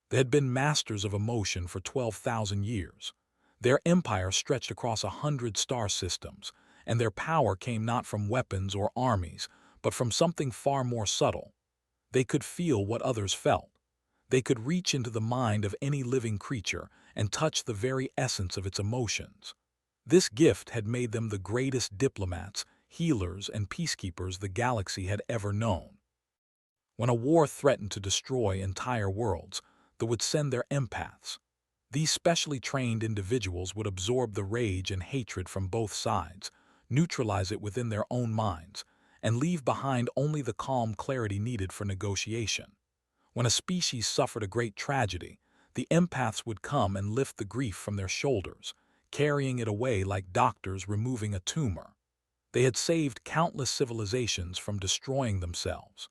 They had been masters of emotion for 12,000 years. Their empire stretched across 100 star systems, and their power came not from weapons or armies, but from something far more subtle. They could feel what others felt. They could reach into the mind of any living creature and touch the very essence of its emotions. This gift had made them the greatest diplomats, healers, and peacekeepers the galaxy had ever known. When a war threatened to destroy entire worlds, they would send their empaths. These specially trained individuals would absorb the rage and hatred from both sides, neutralize it within their own minds, and leave behind only the calm clarity needed for negotiation. When a species suffered a great tragedy, the empaths would come and lift the grief from their shoulders, carrying it away like doctors removing a tumor. They had saved countless civilizations from destroying themselves.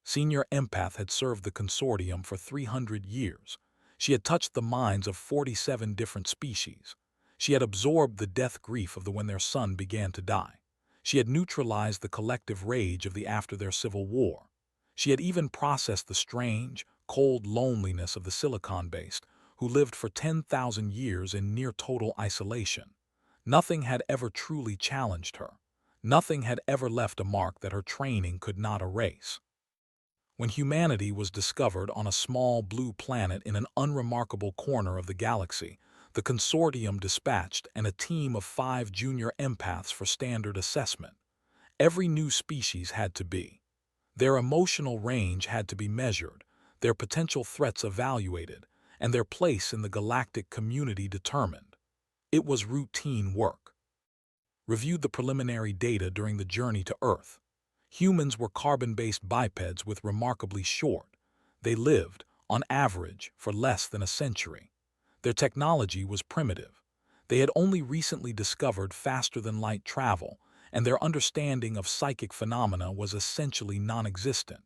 Senior Empath had served the consortium for 300 years. She had touched the minds of 47 different species. She had absorbed the death grief of the when their son began to die. She had neutralized the collective rage of the after their civil war. She had even processed the strange, cold loneliness of the silicon-based, who lived for 10,000 years in near-total isolation. Nothing had ever truly challenged her. Nothing had ever left a mark that her training could not erase. When humanity was discovered on a small blue planet in an unremarkable corner of the galaxy, the consortium dispatched a team of 5 junior empaths for standard assessment. Every new species had to be. Their emotional range had to be measured, their potential threats evaluated, and their place in the galactic community determined. It was routine work. Reviewed the preliminary data during the journey to Earth. Humans were carbon-based bipeds with remarkably short. They lived, on average, for less than a century. Their technology was primitive. They had only recently discovered faster-than-light travel, and their understanding of psychic phenomena was essentially non-existent.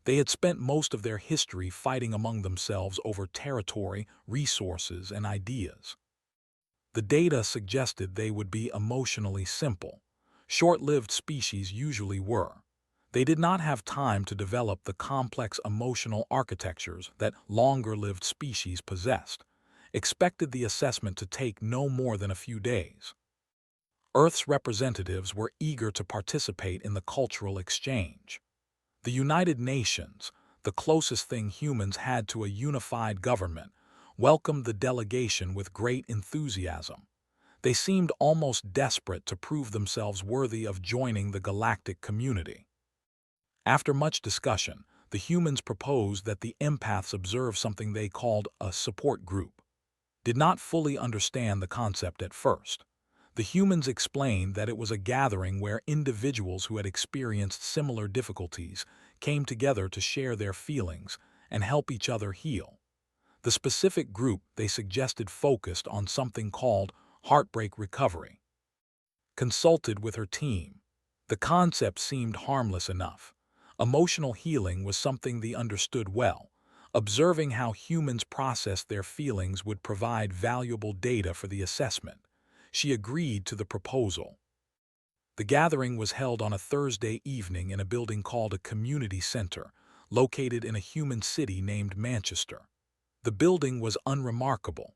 They had spent most of their history fighting among themselves over territory, resources, and ideas. The data suggested they would be emotionally simple. Short-lived species usually were. They did not have time to develop the complex emotional architectures that longer-lived species possessed. Expected the assessment to take no more than a few days. Earth's representatives were eager to participate in the cultural exchange. The United Nations, the closest thing humans had to a unified government, welcomed the delegation with great enthusiasm. They seemed almost desperate to prove themselves worthy of joining the galactic community. After much discussion, the humans proposed that the empaths observe something they called a support group. Did not fully understand the concept at first. The humans explained that it was a gathering where individuals who had experienced similar difficulties came together to share their feelings and help each other heal. The specific group they suggested focused on something called Heartbreak recovery. Consulted with her team. The concept seemed harmless enough. Emotional healing was something they understood well. Observing how humans processed their feelings would provide valuable data for the assessment. She agreed to the proposal. The gathering was held on a Thursday evening in a building called a community center, located in a human city named Manchester. The building was unremarkable.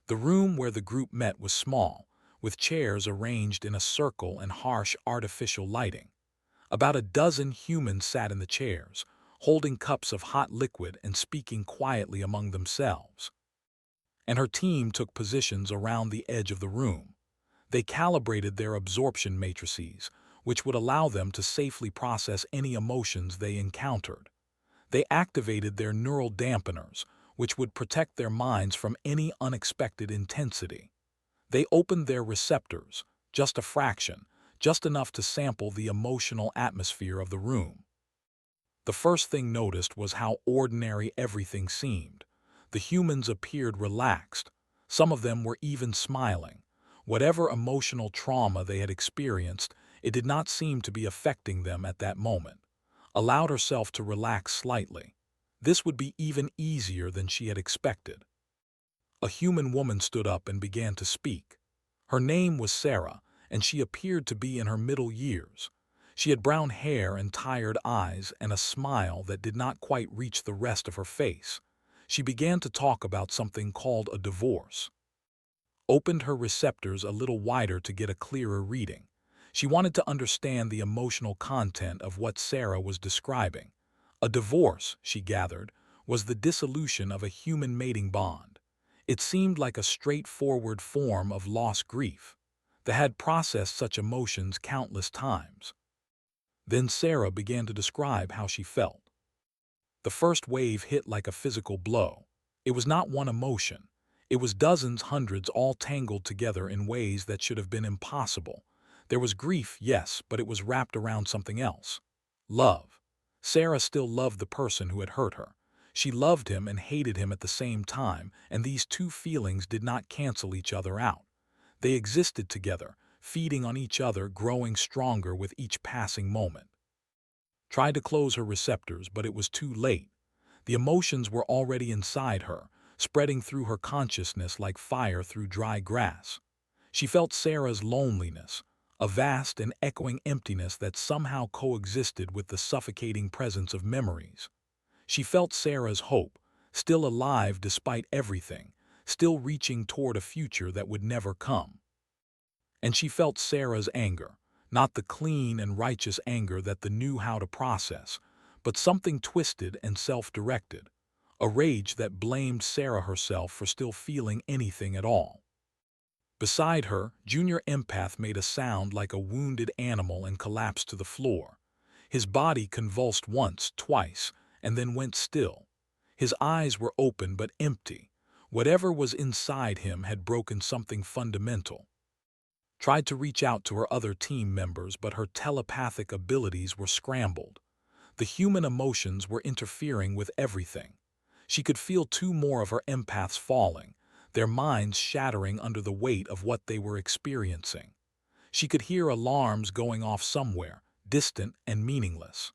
The room where the group met was small, with chairs arranged in a circle and harsh artificial lighting. About a dozen humans sat in the chairs, holding cups of hot liquid and speaking quietly among themselves. And her team took positions around the edge of the room. They calibrated their absorption matrices, which would allow them to safely process any emotions they encountered. They activated their neural dampeners, which would protect their minds from any unexpected intensity. They opened their receptors, just a fraction, just enough to sample the emotional atmosphere of the room. The first thing noticed was how ordinary everything seemed. The humans appeared relaxed. Some of them were even smiling. Whatever emotional trauma they had experienced, it did not seem to be affecting them at that moment. Allowed herself to relax slightly. This would be even easier than she had expected. A human woman stood up and began to speak. Her name was Sarah, and she appeared to be in her middle years. She had brown hair and tired eyes and a smile that did not quite reach the rest of her face. She began to talk about something called a divorce. Opened her receptors a little wider to get a clearer reading. She wanted to understand the emotional content of what Sarah was describing. A divorce, she gathered, was the dissolution of a human mating bond. It seemed like a straightforward form of lost grief. They had processed such emotions countless times. Then Sarah began to describe how she felt. The first wave hit like a physical blow. It was not one emotion. It was dozens, hundreds, all tangled together in ways that should have been impossible. There was grief, yes, but it was wrapped around something else. Love. Sarah still loved the person who had hurt her. She loved him and hated him at the same time, and these two feelings did not cancel each other out. They existed together, feeding on each other, growing stronger with each passing moment. Tried to close her receptors, but it was too late. The emotions were already inside her, spreading through her consciousness like fire through dry grass. She felt Sarah's loneliness, a vast and echoing emptiness that somehow coexisted with the suffocating presence of memories. She felt Sarah's hope, still alive despite everything, still reaching toward a future that would never come. And she felt Sarah's anger, not the clean and righteous anger that they knew how to process, but something twisted and self-directed, a rage that blamed Sarah herself for still feeling anything at all. Beside her, Junior Empath made a sound like a wounded animal and collapsed to the floor. His body convulsed once, twice, and then went still. His eyes were open but empty. Whatever was inside him had broken something fundamental. Tried to reach out to her other team members, but her telepathic abilities were scrambled. The human emotions were interfering with everything. She could feel two more of her empaths falling, their minds shattering under the weight of what they were experiencing. She could hear alarms going off somewhere, distant and meaningless.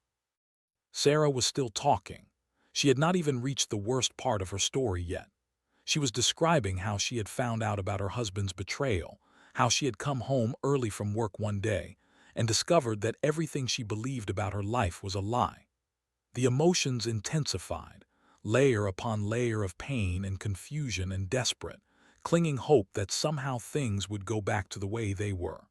Sarah was still talking. She had not even reached the worst part of her story yet. She was describing how she had found out about her husband's betrayal, how she had come home early from work one day and discovered that everything she believed about her life was a lie. The emotions intensified, layer upon layer of pain and confusion and desperate, clinging hope that somehow things would go back to the way they were.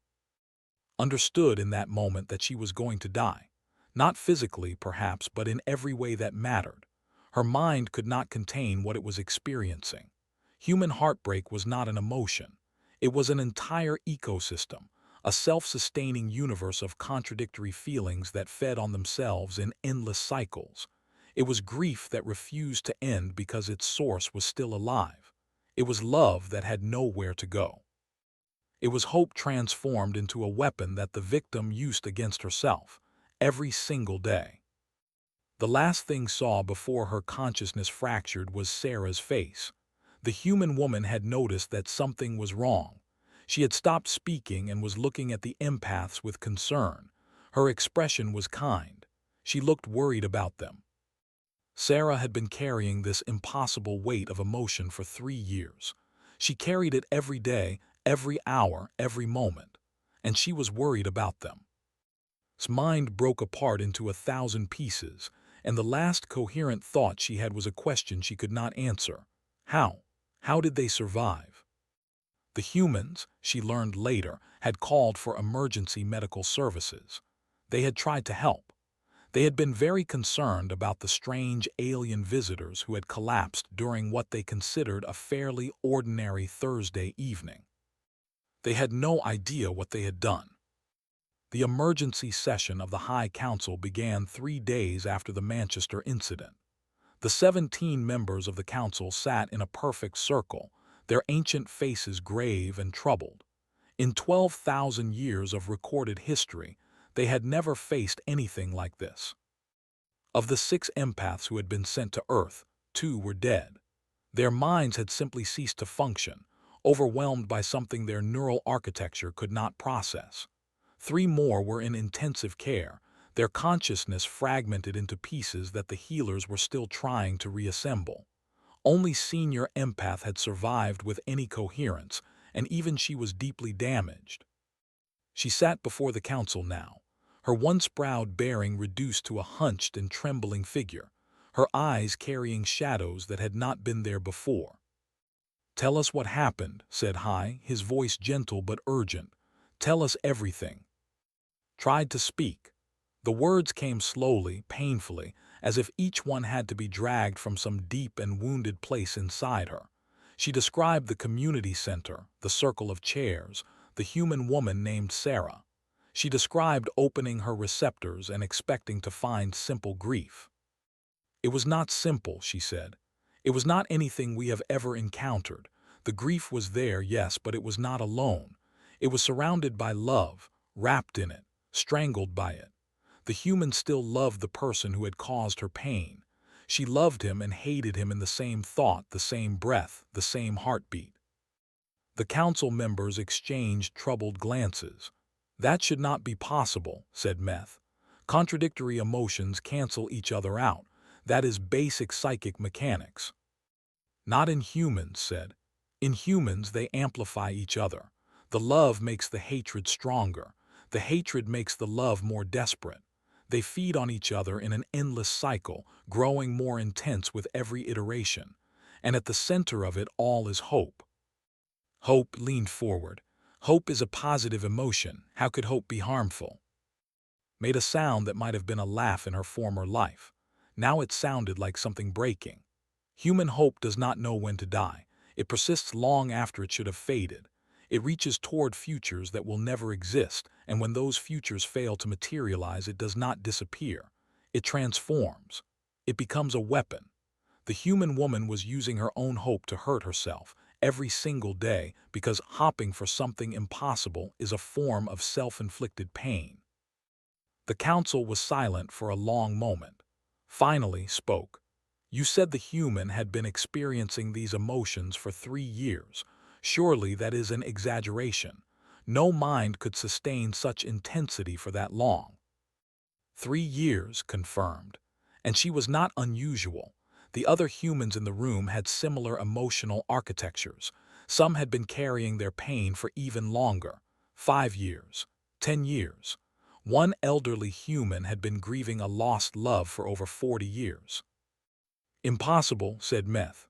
Understood in that moment that she was going to die. Not physically, perhaps, but in every way that mattered. Her mind could not contain what it was experiencing. Human heartbreak was not an emotion. It was an entire ecosystem, a self-sustaining universe of contradictory feelings that fed on themselves in endless cycles. It was grief that refused to end because its source was still alive. It was love that had nowhere to go. It was hope transformed into a weapon that the victim used against herself, every single day. The last thing saw before her consciousness fractured was Sarah's face. The human woman had noticed that something was wrong. She had stopped speaking and was looking at the empaths with concern. Her expression was kind. She looked worried about them. Sarah had been carrying this impossible weight of emotion for 3 years. She carried it every day, every hour, every moment, and she was worried about them. His mind broke apart into 1,000 pieces, and the last coherent thought she had was a question she could not answer. How? How did they survive? The humans, she learned later, had called for emergency medical services. They had tried to help. They had been very concerned about the strange alien visitors who had collapsed during what they considered a fairly ordinary Thursday evening. They had no idea what they had done. The emergency session of the High Council began 3 days after the Manchester incident. The 17 members of the council sat in a perfect circle, their ancient faces grave and troubled. In 12,000 years of recorded history, they had never faced anything like this. Of the 6 empaths who had been sent to Earth, 2 were dead. Their minds had simply ceased to function, overwhelmed by something their neural architecture could not process. 3 more were in intensive care, their consciousness fragmented into pieces that the healers were still trying to reassemble. Only Senior Empath had survived with any coherence, and even she was deeply damaged. She sat before the council now, her once proud bearing reduced to a hunched and trembling figure. her eyes carrying shadows that had not been there before. "Tell us what happened," said High, his voice gentle but urgent. "Tell us everything." Tried to speak. The words came slowly, painfully, as if each one had to be dragged from some deep and wounded place inside her. She described the community center, the circle of chairs, the human woman named Sarah. She described opening her receptors and expecting to find simple grief. "It was not simple," she said. "It was not anything we have ever encountered. The grief was there, yes, but it was not alone. It was surrounded by love, wrapped in it, strangled by it. The human still loved the person who had caused her pain. She loved him and hated him in the same thought, the same breath, the same heartbeat." The council members exchanged troubled glances. "That should not be possible," said Meth. "Contradictory emotions cancel each other out. That is basic psychic mechanics." "Not in humans," said. "In humans, they amplify each other. The love makes the hatred stronger. The hatred makes the love more desperate. They feed on each other in an endless cycle, growing more intense with every iteration. And at the center of it all is hope." Hope leaned forward. "Hope is a positive emotion. How could hope be harmful?" Made a sound that might have been a laugh in her former life. Now it sounded like something breaking. "Human hope does not know when to die. It persists long after it should have faded. It reaches toward futures that will never exist, and when those futures fail to materialize, it does not disappear. It transforms. It becomes a weapon." The human woman was using her own hope to hurt herself every single day because hopping for something impossible is a form of self-inflicted pain. The council was silent for a long moment. Finally spoke. "You said the human had been experiencing these emotions for 3 years. Surely that is an exaggeration. No mind could sustain such intensity for that long." 3 years, confirmed. And she was not unusual. The other humans in the room had similar emotional architectures. Some had been carrying their pain for even longer. 5 years. 10 years. One elderly human had been grieving a lost love for over 40 years. "Impossible," said Meth.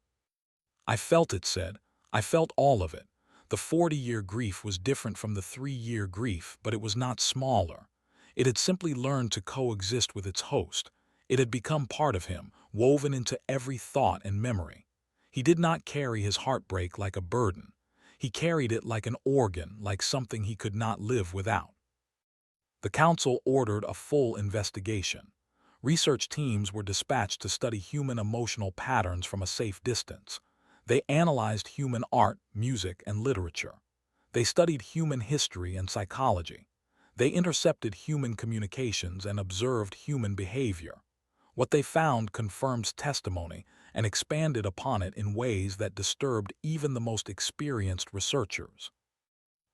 "I felt it," said. "I felt all of it. The 40-year grief was different from the 3-year grief, but it was not smaller. It had simply learned to coexist with its host. It had become part of him, woven into every thought and memory. He did not carry his heartbreak like a burden. He carried it like an organ, like something he could not live without." The council ordered a full investigation. Research teams were dispatched to study human emotional patterns from a safe distance. They analyzed human art, music, and literature. They studied human history and psychology. They intercepted human communications and observed human behavior. What they found confirms testimony and expanded upon it in ways that disturbed even the most experienced researchers.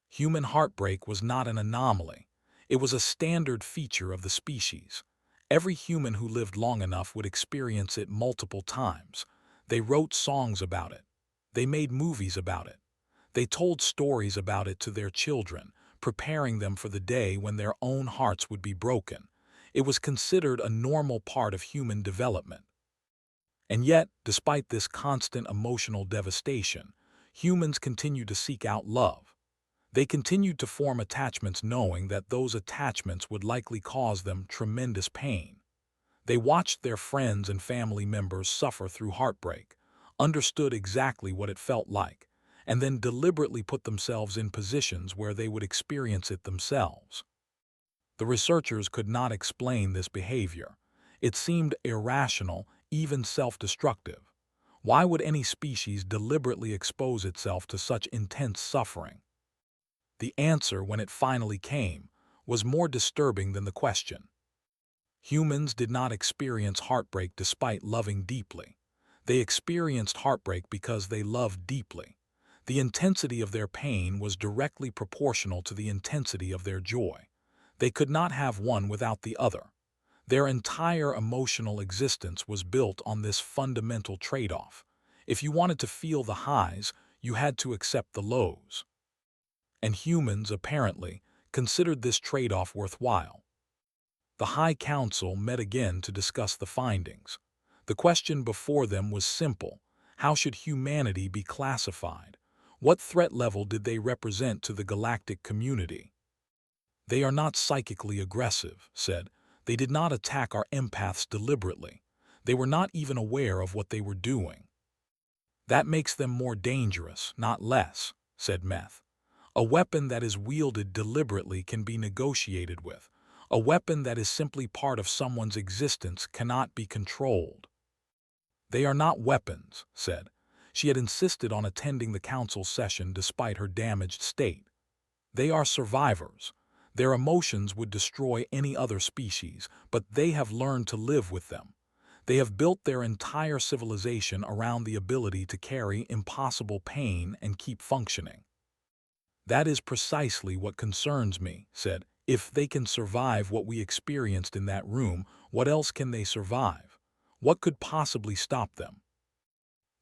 Human heartbreak was not an anomaly. It was a standard feature of the species. Every human who lived long enough would experience it multiple times. They wrote songs about it. They made movies about it. They told stories about it to their children, preparing them for the day when their own hearts would be broken. It was considered a normal part of human development. And yet, despite this constant emotional devastation, humans continued to seek out love. They continued to form attachments knowing that those attachments would likely cause them tremendous pain. They watched their friends and family members suffer through heartbreak, understood exactly what it felt like, and then deliberately put themselves in positions where they would experience it themselves. The researchers could not explain this behavior. It seemed irrational, even self-destructive. Why would any species deliberately expose itself to such intense suffering? The answer, when it finally came, was more disturbing than the question. Humans did not experience heartbreak despite loving deeply. They experienced heartbreak because they loved deeply. The intensity of their pain was directly proportional to the intensity of their joy. They could not have one without the other. Their entire emotional existence was built on this fundamental trade-off. If you wanted to feel the highs, you had to accept the lows. And humans, apparently, considered this trade-off worthwhile. The High Council met again to discuss the findings. The question before them was simple. How should humanity be classified? What threat level did they represent to the galactic community? They are not psychically aggressive, said. They did not attack our empaths deliberately. They were not even aware of what they were doing. That makes them more dangerous, not less, said Meth. A weapon that is wielded deliberately can be negotiated with. A weapon that is simply part of someone's existence cannot be controlled. They are not weapons, said. She had insisted on attending the council session despite her damaged state. They are survivors. Their emotions would destroy any other species, but they have learned to live with them. They have built their entire civilization around the ability to carry impossible pain and keep functioning. That is precisely what concerns me, said. If they can survive what we experienced in that room, what else can they survive? What could possibly stop them?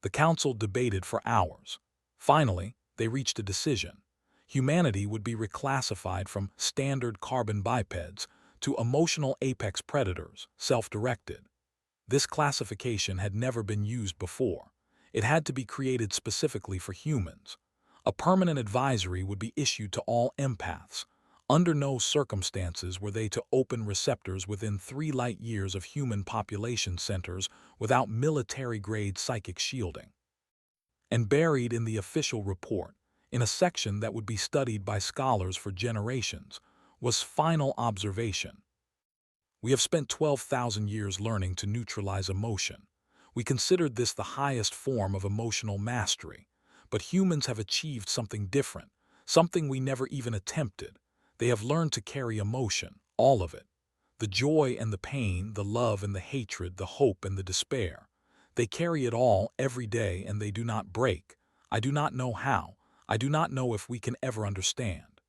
The council debated for hours. Finally, they reached a decision. Humanity would be reclassified from standard carbon bipeds to emotional apex predators, self-directed. This classification had never been used before. It had to be created specifically for humans. A permanent advisory would be issued to all empaths. Under no circumstances were they to open receptors within 3 light-years of human population centers without military-grade psychic shielding. And buried in the official report, in a section that would be studied by scholars for generations, was final observation. We have spent 12,000 years learning to neutralize emotion. We considered this the highest form of emotional mastery. But humans have achieved something different, something we never even attempted. They have learned to carry emotion, all of it. The joy and the pain, the love and the hatred, the hope and the despair. They carry it all every day and they do not break. I do not know how. I do not know if we can ever understand.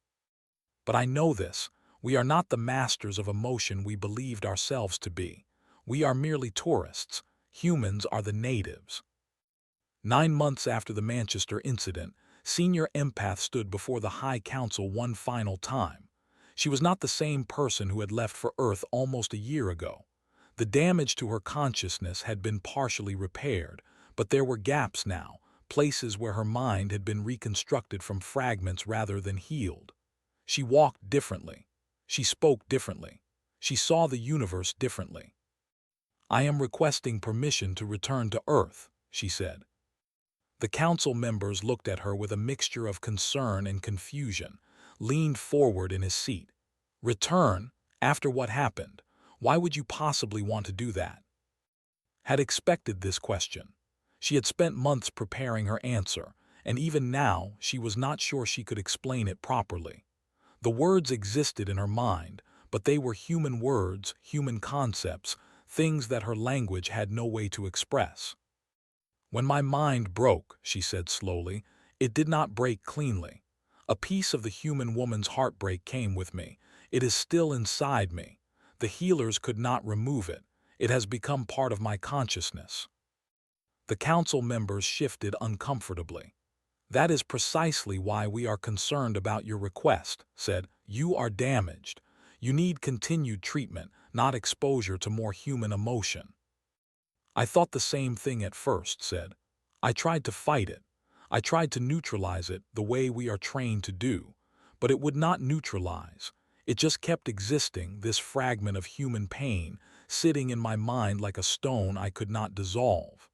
But I know this. We are not the masters of emotion we believed ourselves to be. We are merely tourists. Humans are the natives. 9 months after the Manchester incident, Senior Empath stood before the High Council one final time. She was not the same person who had left for Earth almost a year ago. The damage to her consciousness had been partially repaired, but there were gaps now, places where her mind had been reconstructed from fragments rather than healed. She walked differently. She spoke differently. She saw the universe differently. "I am requesting permission to return to Earth," she said. The council members looked at her with a mixture of concern and confusion, leaned forward in his seat. "Return? After what happened? Why would you possibly want to do that?" Had expected this question. She had spent months preparing her answer, and even now she was not sure she could explain it properly. The words existed in her mind, but they were human words, human concepts, things that her language had no way to express. "When my mind broke," she said slowly, "it did not break cleanly. A piece of the human woman's heartbreak came with me. It is still inside me. The healers could not remove it. It has become part of my consciousness." The council members shifted uncomfortably. "That is precisely why we are concerned about your request," said. "You are damaged. You need continued treatment, not exposure to more human emotion." "I thought the same thing at first," said. "I tried to fight it. I tried to neutralize it the way we are trained to do. But it would not neutralize. It just kept existing, this fragment of human pain, sitting in my mind like a stone I could not dissolve."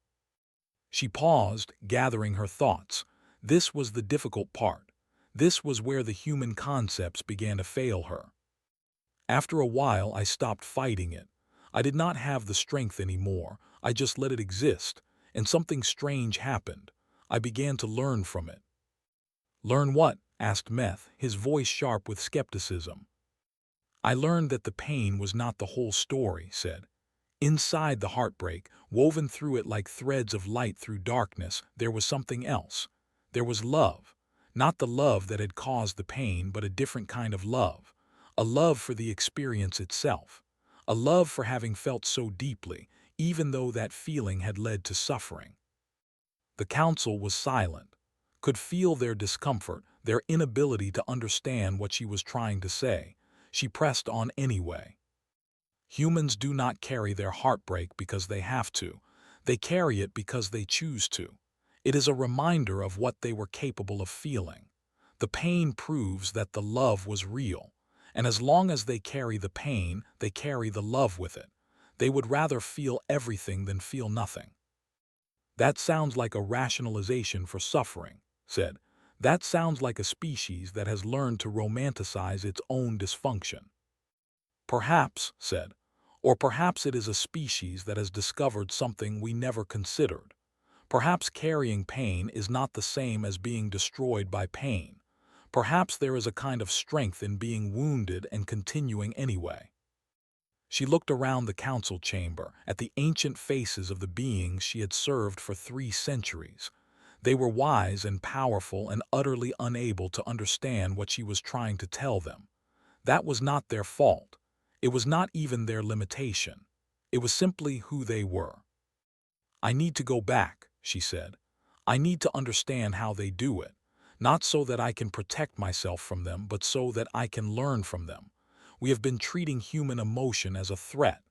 She paused, gathering her thoughts. This was the difficult part. This was where the human concepts began to fail her. "After a while, I stopped fighting it. I did not have the strength anymore. I just let it exist, and something strange happened. I began to learn from it." "Learn what?" asked Meth, his voice sharp with skepticism. "I learned that the pain was not the whole story," said. "Inside the heartbreak, woven through it like threads of light through darkness, there was something else. There was love. Not the love that had caused the pain, but a different kind of love. A love for the experience itself. A love for having felt so deeply, even though that feeling had led to suffering." The council was silent, could feel their discomfort, their inability to understand what she was trying to say. She pressed on anyway. "Humans do not carry their heartbreak because they have to. They carry it because they choose to. It is a reminder of what they were capable of feeling. The pain proves that the love was real, and as long as they carry the pain, they carry the love with it. They would rather feel everything than feel nothing. That sounds like a rationalization for suffering, said. That sounds like a species that has learned to romanticize its own dysfunction. Perhaps, said, or perhaps it is a species that has discovered something we never considered. Perhaps carrying pain is not the same as being destroyed by pain. Perhaps there is a kind of strength in being wounded and continuing anyway. She looked around the council chamber, at the ancient faces of the beings she had served for 3 centuries. They were wise and powerful and utterly unable to understand what she was trying to tell them. That was not their fault. It was not even their limitation. It was simply who they were. I need to go back, she said. I need to understand how they do it, not so that I can protect myself from them, but so that I can learn from them. We have been treating human emotion as a threat.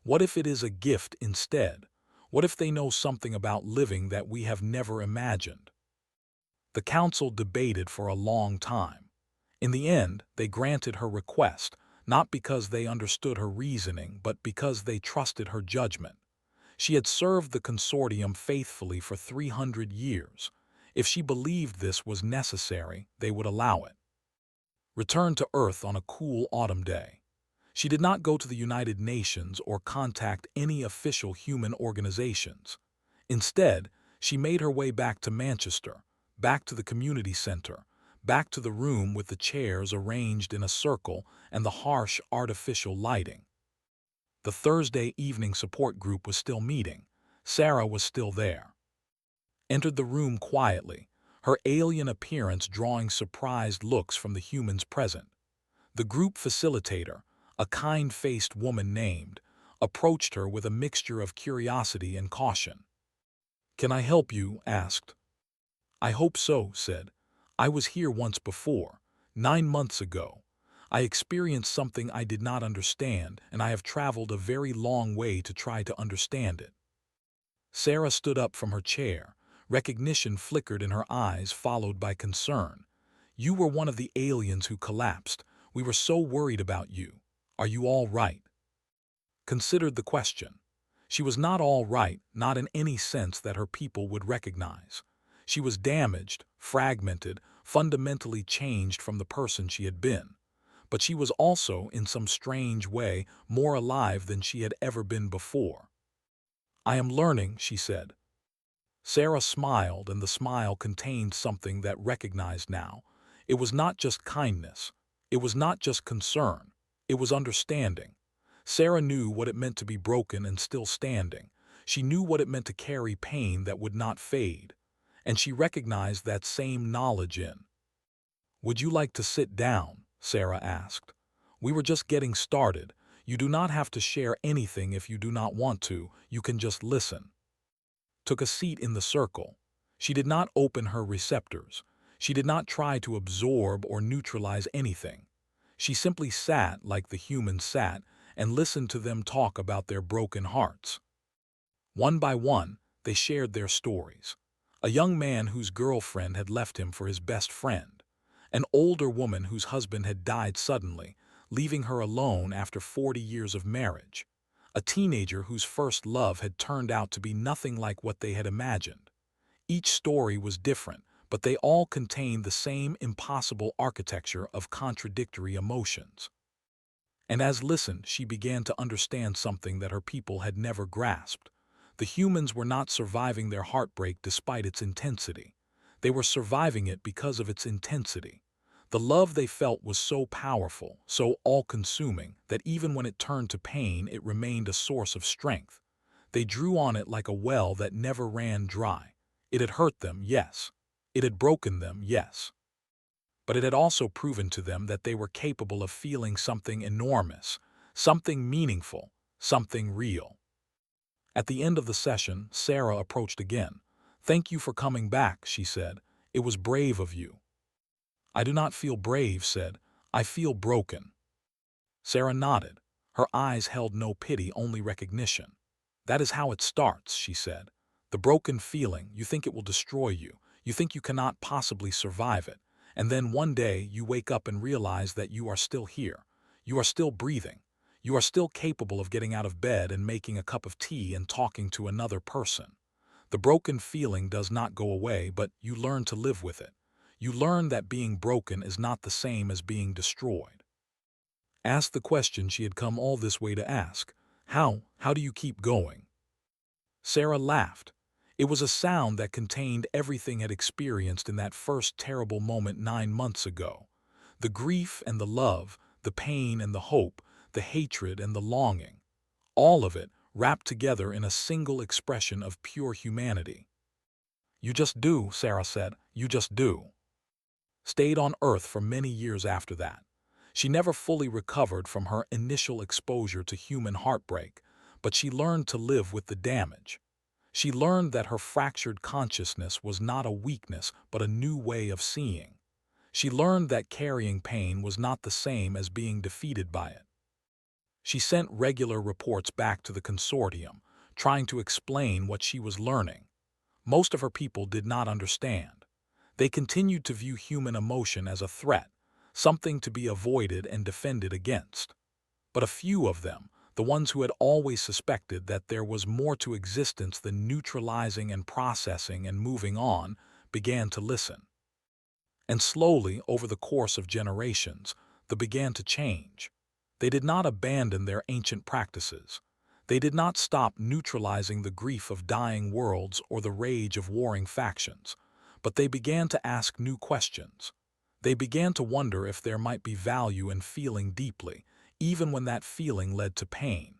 What if it is a gift instead? What if they know something about living that we have never imagined? The council debated for a long time. In the end, they granted her request, not because they understood her reasoning, but because they trusted her judgment. She had served the consortium faithfully for 300 years. If she believed this was necessary, they would allow it. Returned to Earth on a cool autumn day. She did not go to the United Nations or contact any official human organizations. Instead, she made her way back to Manchester, back to the community center, back to the room with the chairs arranged in a circle and the harsh artificial lighting. The Thursday evening support group was still meeting. Sarah was still there. Entered the room quietly, her alien appearance drawing surprised looks from the humans present. The group facilitator, a kind-faced woman named, approached her with a mixture of curiosity and caution. "Can I help you?" asked. "I hope so," said. "I was here once before, 9 months ago. I experienced something I did not understand, and I have traveled a very long way to try to understand it." Sarah stood up from her chair. Recognition flickered in her eyes, followed by concern. "You were one of the aliens who collapsed. We were so worried about you. Are you all right?" Considered the question. She was not all right, not in any sense that her people would recognize. She was damaged, fragmented, fundamentally changed from the person she had been. But she was also, in some strange way, more alive than she had ever been before. "I am learning," she said. Sarah smiled, and the smile contained something that recognized now. It was not just kindness. It was not just concern. It was understanding. Sarah knew what it meant to be broken and still standing. She knew what it meant to carry pain that would not fade. And she recognized that same knowledge in. "Would you like to sit down?" Sarah asked. "We were just getting started. You do not have to share anything if you do not want to. You can just listen." Took a seat in the circle. She did not open her receptors. She did not try to absorb or neutralize anything. She simply sat like the humans sat and listened to them talk about their broken hearts. One by one, they shared their stories. A young man whose girlfriend had left him for his best friend. An older woman whose husband had died suddenly, leaving her alone after 40 years of marriage. A teenager whose first love had turned out to be nothing like what they had imagined. Each story was different, but they all contained the same impossible architecture of contradictory emotions. And as listened, she began to understand something that her people had never grasped. The humans were not surviving their heartbreak despite its intensity. They were surviving it because of its intensity. The love they felt was so powerful, so all-consuming, that even when it turned to pain, it remained a source of strength. They drew on it like a well that never ran dry. It had hurt them, yes. It had broken them, yes. But it had also proven to them that they were capable of feeling something enormous, something meaningful, something real. At the end of the session, Sarah approached again. "Thank you for coming back," she said. "It was brave of you." "I do not feel brave," said. "I feel broken." Sarah nodded. Her eyes held no pity, only recognition. That is how it starts, she said. The broken feeling, you think it will destroy you. You think you cannot possibly survive it. And then one day you wake up and realize that you are still here. You are still breathing. You are still capable of getting out of bed and making a cup of tea and talking to another person. The broken feeling does not go away, but you learn to live with it. You learn that being broken is not the same as being destroyed. Ask the question she had come all this way to ask. How do you keep going? Sarah laughed. It was a sound that contained everything had experienced in that first terrible moment 9 months ago. The grief and the love, the pain and the hope, the hatred and the longing. All of it wrapped together in a single expression of pure humanity. You just do, Sarah said. You just do. Stayed on Earth for many years after that. She never fully recovered from her initial exposure to human heartbreak, but she learned to live with the damage. She learned that her fractured consciousness was not a weakness but a new way of seeing. She learned that carrying pain was not the same as being defeated by it. She sent regular reports back to the consortium, trying to explain what she was learning. Most of her people did not understand. They continued to view human emotion as a threat, something to be avoided and defended against. But a few of them, the ones who had always suspected that there was more to existence than neutralizing and processing and moving on, began to listen. And slowly, over the course of generations, they began to change. They did not abandon their ancient practices. They did not stop neutralizing the grief of dying worlds or the rage of warring factions, but they began to ask new questions. They began to wonder if there might be value in feeling deeply, even when that feeling led to pain.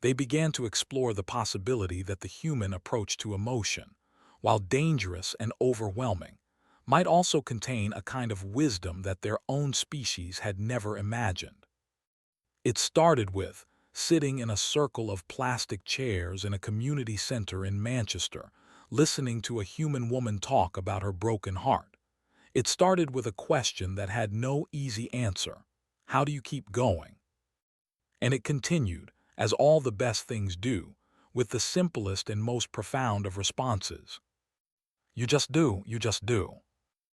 They began to explore the possibility that the human approach to emotion, while dangerous and overwhelming, might also contain a kind of wisdom that their own species had never imagined. It started with sitting in a circle of plastic chairs in a community center in Manchester, listening to a human woman talk about her broken heart. It started with a question that had no easy answer. How do you keep going? And it continued, as all the best things do, with the simplest and most profound of responses. You just do, you just do.